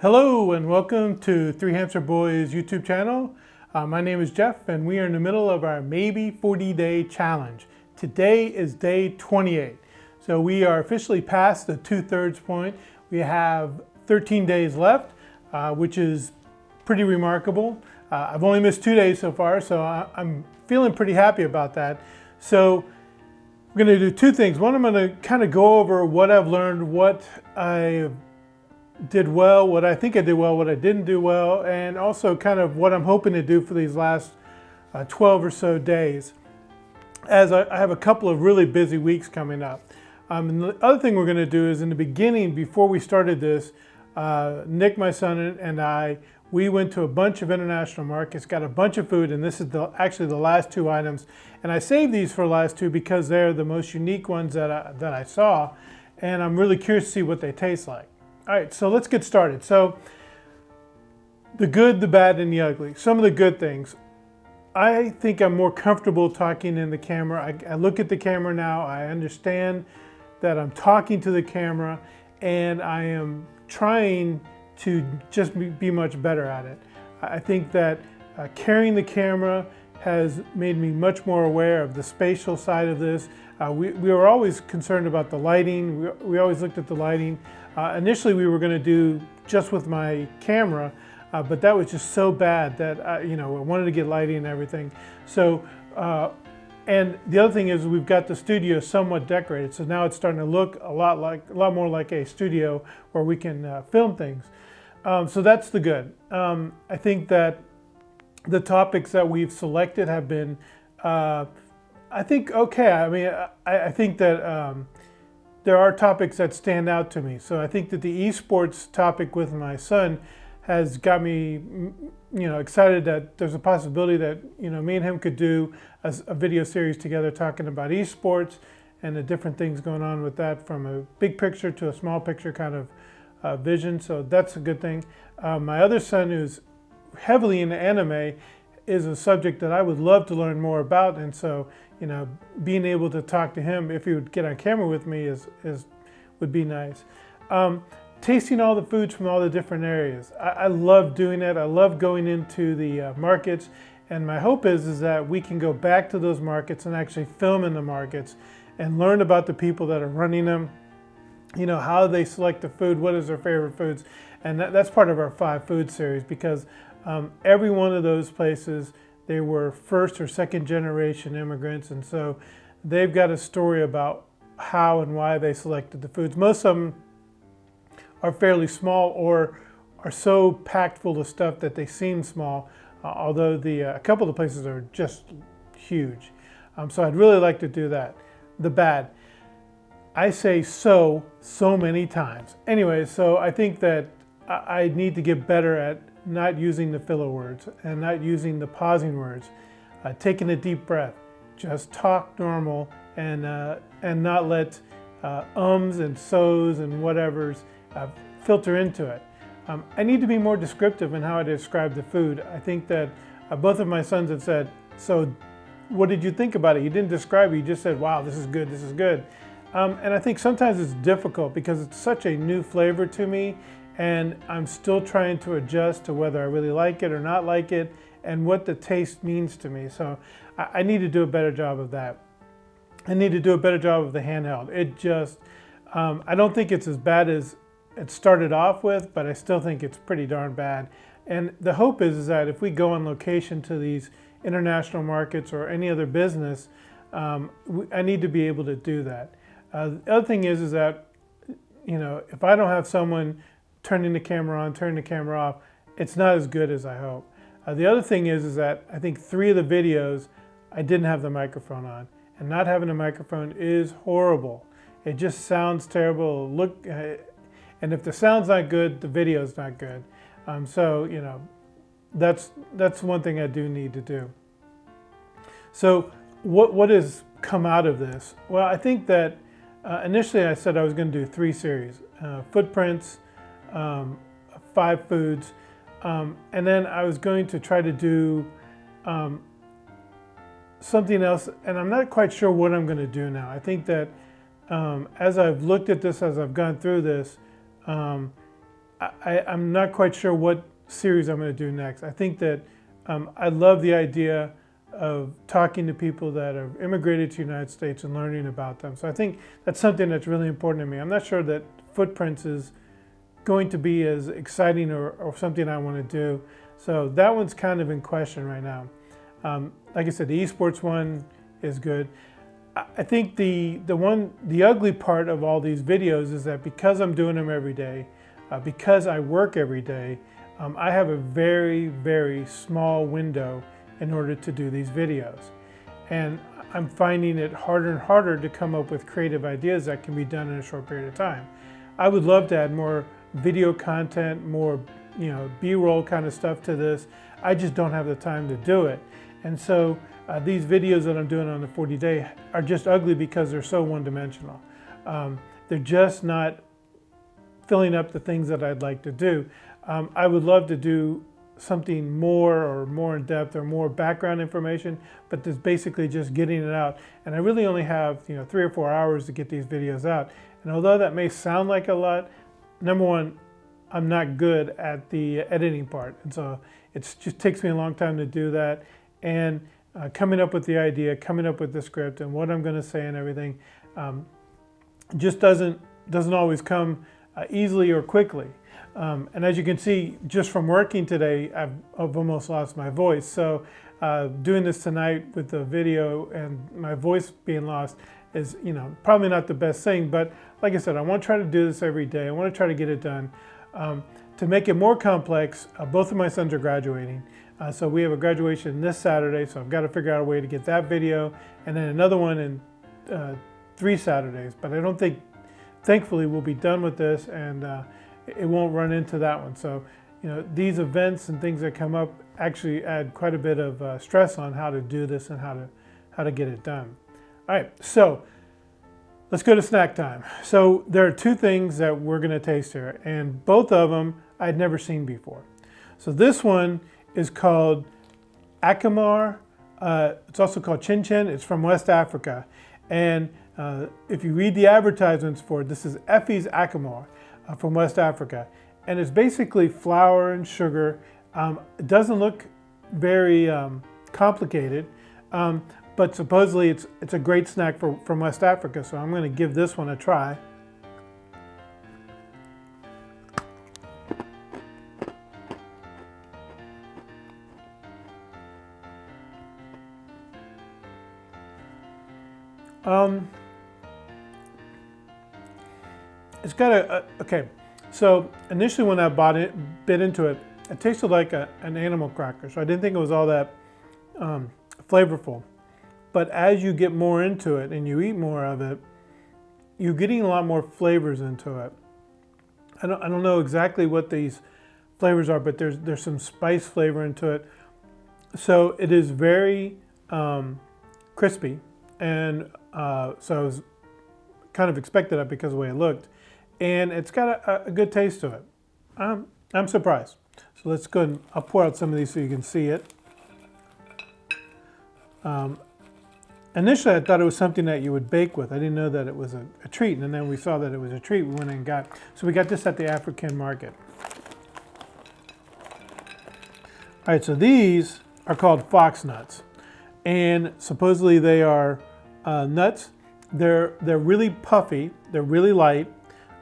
Hello and welcome to Three Hamster Boys YouTube channel. My name is Jeff and we are in the middle of our maybe 40-day challenge. Today is day 28. So we are officially past the 2/3 point. We have 13 days left, which is pretty remarkable. I've only missed 2 days so far, so I'm feeling pretty happy about that. So we're going to do two things. One, I'm going to kind of go over what I've learned, what I did well, what I think I did well, what I didn't do well, and also kind of what I'm hoping to do for these last 12 or so days, as I have a couple of really busy weeks coming up. And the other thing we're going to do is in the beginning, before we started this, Nick, my son, and we went to a bunch of international markets, got a bunch of food, and this is actually the last two items. And I saved these for the last two because they're the most unique ones that I saw, and I'm really curious to see what they taste like. All right, so let's get started. So the good, the bad, and the ugly. Some of the good things. I think I'm more comfortable talking in the camera. I look at the camera now. I understand that I'm talking to the camera, and I am trying to just be much better at it. I think that carrying the camera has made me much more aware of the spatial side of this. We were always concerned about the lighting. We always looked at the lighting. Initially, we were going to do just with my camera, but that was just so bad that I wanted to get lighting and everything. So, and the other thing is we've got the studio somewhat decorated, so now it's starting to look a lot more like a studio where we can film things. So that's the good. I think that the topics that we've selected have been, I think, okay. I mean, I think that there are topics that stand out to me. So I think that the esports topic with my son has got me, excited that there's a possibility that, me and him could do a video series together talking about esports and the different things going on with that, from a big picture to a small picture kind of vision. So that's a good thing. My other son, who's heavily into anime, is a subject that I would love to learn more about, and so being able to talk to him, if he would get on camera with me, would be nice. Tasting all the foods from all the different areas. I love doing it. I love going into the markets, and my hope is that we can go back to those markets and actually film in the markets and learn about the people that are running them, how they select the food, what is their favorite foods, and that's part of our 5 food series, because every one of those places, they were first or second generation immigrants, and so they've got a story about how and why they selected the foods. Most of them are fairly small or are so packed full of stuff that they seem small, although a couple of the places are just huge. So I'd really like to do that. The bad. I say so many times. Anyway, so I think that I need to get better at not using the filler words and not using the pausing words, taking a deep breath, just talk normal, and not let ums and so's and whatevers filter into it. I need to be more descriptive in how I describe the food. I think that both of my sons have said, so what did you think about it? You didn't describe it, you just said, wow, this is good, this is good. And I think sometimes it's difficult because it's such a new flavor to me, and I'm still trying to adjust to whether I really like it or not like it, and what the taste means to me. So I need to do a better job of that. I need to do a better job of the handheld. It just, I don't think it's as bad as it started off with, but I still think it's pretty darn bad. And the hope is that if we go on location to these international markets or any other business, I need to be able to do that. The other thing is that, if I don't have someone turning the camera on, turning the camera off, it's not as good as I hope. The other thing is that I think 3 of the videos I didn't have the microphone on, and not having a microphone is horrible. It just sounds terrible. And if the sound's not good, the video's not good. So that's one thing I do need to do. So what has come out of this? Well, I think that initially I said I was going to do 3 series: footprints, 5 foods, and then I was going to try to do something else, and I'm not quite sure what I'm going to do now. I think that as I've looked at this, as I've gone through this, I'm not quite sure what series I'm going to do next. I think that I love the idea of talking to people that have immigrated to the United States and learning about them. So I think that's something that's really important to me. I'm not sure that Footprints is going to be as exciting or something I want to do. So that one's kind of in question right now. Like I said, the esports one is good. I think the ugly part of all these videos is that because I'm doing them every day, because I work every day, I have a very, very small window in order to do these videos. And I'm finding it harder and harder to come up with creative ideas that can be done in a short period of time. I would love to add more video content, more B-roll kind of stuff to this. I just don't have the time to do it. And so these videos that I'm doing on the 40 day are just ugly because they're so one-dimensional. They're just not filling up the things that I'd like to do. I would love to do something more in depth or more background information, but there's basically just getting it out. And I really only have 3 or 4 hours to get these videos out. And although that may sound like a lot, number one, I'm not good at the editing part. And so it just takes me a long time to do that. And coming up with the idea, coming up with the script and what I'm going to say and everything just doesn't always come easily or quickly. And as you can see, just from working today, I've almost lost my voice. So doing this tonight with the video and my voice being lost is, probably not the best thing. But like I said, I want to try to do this every day. I want to try to get it done. To make it more complex, both of my sons are graduating. So we have a graduation this Saturday, so I've got to figure out a way to get that video, and then another one in 3 Saturdays. But I don't think, thankfully, we'll be done with this, and it won't run into that one. So, these events and things that come up actually add quite a bit of stress on how to do this and how to get it done. All right, so let's go to snack time. So there are 2 things that we're going to taste here, and both of them I'd never seen before. So this one is called Akamar. It's also called Chin Chin. It's from West Africa. And if you read the advertisements for it, this is Effie's Akamar from West Africa. And it's basically flour and sugar. It doesn't look very complicated, but supposedly it's a great snack from West Africa. So I'm going to give this one a try. It's got okay, so initially when I bit into it, it tasted like an animal cracker, so I didn't think it was all that flavorful. But as you get more into it and you eat more of it, you're getting a lot more flavors into it. I don't know exactly what these flavors are, but there's some spice flavor into it. So it is very crispy, and so I was kind of expected that because of the way it looked. And it's got a good taste to it. I'm surprised. So let's go ahead and I'll pour out some of these so you can see it. Initially, I thought it was something that you would bake with. I didn't know that it was a treat. And then we saw that it was a treat. We went and got. So we got this at the African market. All right, so these are called fox nuts. And supposedly they are nuts. They're really puffy. They're really light.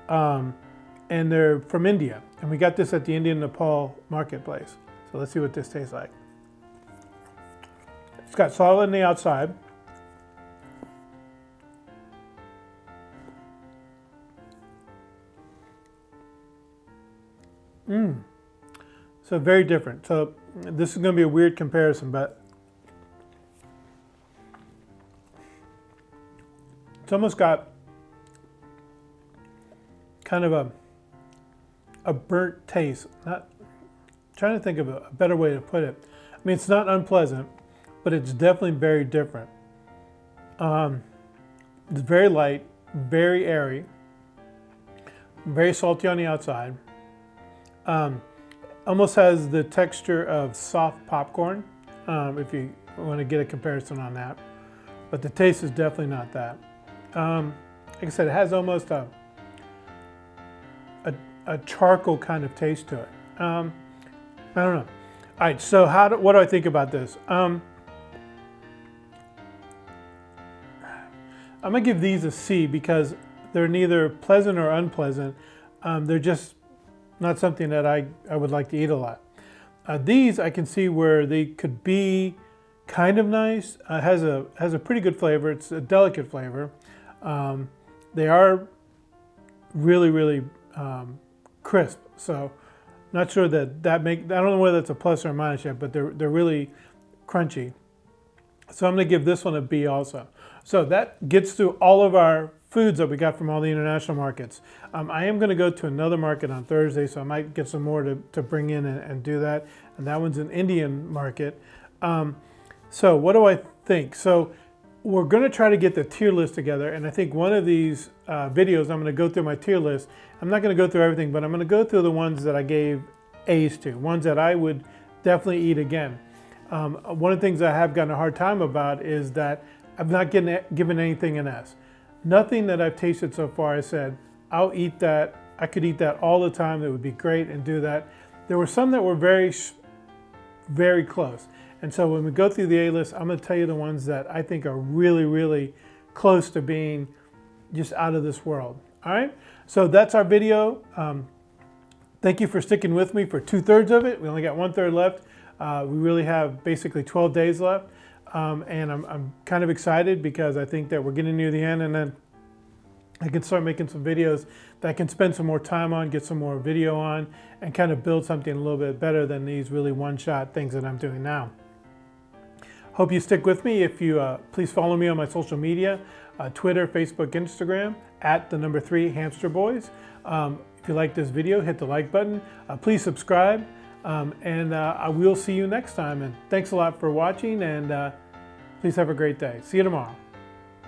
And they're from India. And we got this at the Indian Nepal marketplace. So let's see what this tastes like. It's got salt on the outside. So very different. So this is going to be a weird comparison, but it's almost got kind of a burnt taste. Not trying to think of a better way to put it. I mean, it's not unpleasant, but it's definitely very different. It's very light, very airy, very salty on the outside. Almost has the texture of soft popcorn, if you want to get a comparison on that. But the taste is definitely not that. Like I said, it has almost a a charcoal kind of taste to it. I don't know. All right, so what do I think about this? I'm gonna give these a C because they're neither pleasant or unpleasant. They're just not something that I would like to eat a lot. These I can see where they could be kind of nice. Has a pretty good flavor. It's a delicate flavor. They are really crisp. So not sure that I don't know whether that's a plus or a minus yet, but they're really crunchy. So I'm gonna give this one a B also. So that gets through all of our foods that we got from all the international markets. I am going to go to another market on Thursday, so I might get some more to bring in and do that. And that one's an Indian market. So what do I think? So we're going to try to get the tier list together. And I think one of these videos, I'm going to go through my tier list. I'm not going to go through everything, but I'm going to go through the ones that I gave A's to, ones that I would definitely eat again. One of the things I have gotten a hard time about is that I've not given anything an S. Nothing that I've tasted so far I said, I'll eat that, I could eat that all the time, that would be great and do that. There were some that were very close. And so when we go through the A list, I'm gonna tell you the ones that I think are really close to being just out of this world. All right, so that's our video. Thank you for sticking with me for 2/3 of it. We only got 1/3 left. We really have basically 12 days left. And I'm kind of excited because I think that we're getting near the end, and then I can start making some videos that I can spend some more time on, get some more video on, and kind of build something a little bit better than these really one-shot things that I'm doing now. Hope you stick with me. If you please follow me on my social media, Twitter, Facebook, Instagram, @3 Hamster Boys. If you like this video, hit the like button. Please subscribe. And I will see you next time. And thanks a lot for watching, and please have a great day. See you tomorrow.